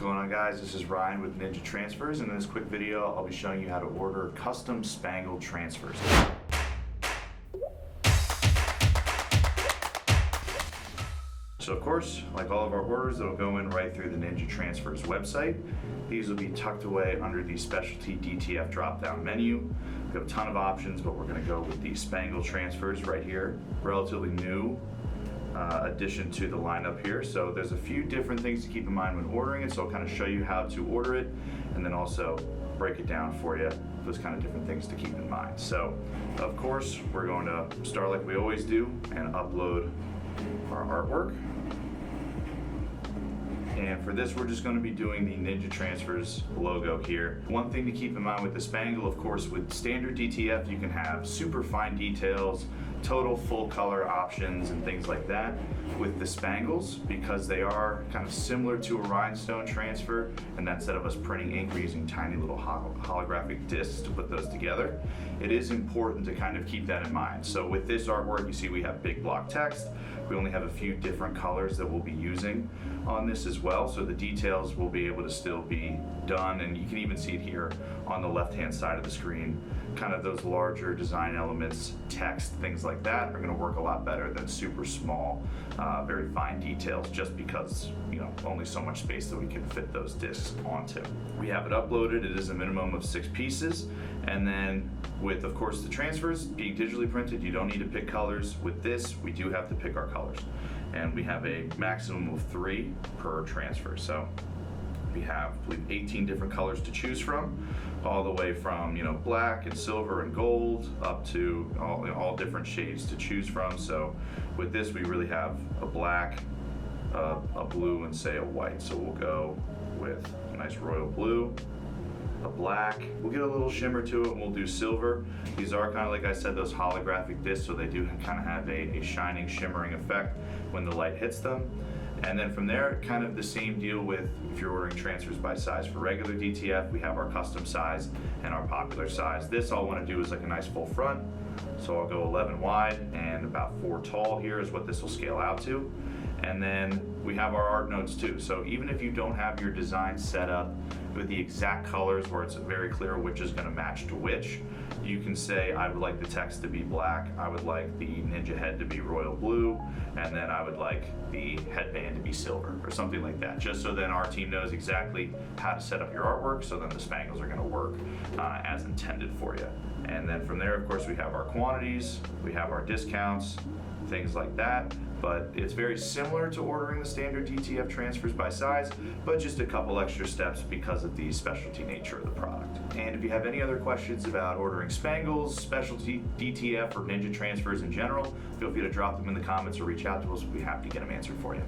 going on, guys? This is Ryan with Ninja Transfers, and in this quick video I'll be showing you how to order custom Spangle transfers. So of course, like all of our orders, it'll go in right through the Ninja Transfers website. These will be tucked away under the specialty DTF drop-down menu. We have a ton of options, but we're going to go with the Spangle Transfers right here. Relatively new addition to the lineup here. So there's a few different things to keep in mind when ordering it. So I'll kind of show you how to order it and then also break it down for you, those kind of different things to keep in mind. So of course, we're going to start like we always do and upload our artwork. And for this, we're just going to be doing the Ninja Transfers logo here. One thing to keep in mind with the Spangle, of course, with standard DTF, you can have super fine details, total full color options and things like that. With the Spangles, because they are kind of similar to a rhinestone transfer, and that instead of us printing ink, we're using tiny little holographic discs to put those together, it is important to kind of keep that in mind. So with this artwork, you see we have big block text. We only have a few different colors that we'll be using on this as well, so the details will be able to still be done, and you can even see it here on the left-hand side of the screen. Kind of those larger design elements, text, things like that are going to work a lot better than super small, very fine details, just because, you know, only so much space that we can fit those discs onto. We have it uploaded. It is a minimum of 6 pieces, and then with, of course, the transfers being digitally printed, you don't need to pick colors. With this, we do have to pick our colors, and we have a maximum of 3 per transfer. So we have, I believe, 18 different colors to choose from, all the way from, you know, black and silver and gold up to all different shades to choose from. So with this, we really have a black, a blue, and say a white. So we'll go with a nice royal blue, a black. We'll get a little shimmer to it, and we'll do silver. These are kind of, like I said, those holographic discs, so they do kind of have a shining, shimmering effect when the light hits them. And then from there, kind of the same deal with if you're ordering transfers by size. For regular DTF, we have our custom size and our popular size. This, all I want to do is like a nice full front. So I'll go 11 wide and about 4 tall here is what this will scale out to. And then we have our art notes too. So even if you don't have your design set up with the exact colors where it's very clear which is going to match to which, you can say, I would like the text to be black, I would like the ninja head to be royal blue, and then I would like the headband to be silver, or something like that, just so then our team knows exactly how to set up your artwork, so then the Spangles are going to work as intended for you. And then from there, of course, we have our quantities, we have our discounts, things like that. But it's very similar to ordering the standard DTF transfers by size, but just a couple extra steps because of the specialty nature of the product. And if you have any other questions about ordering Spangles, specialty DTF, or Ninja Transfers in general, feel free to drop them in the comments or reach out to us. We'll be happy to get them answered for you.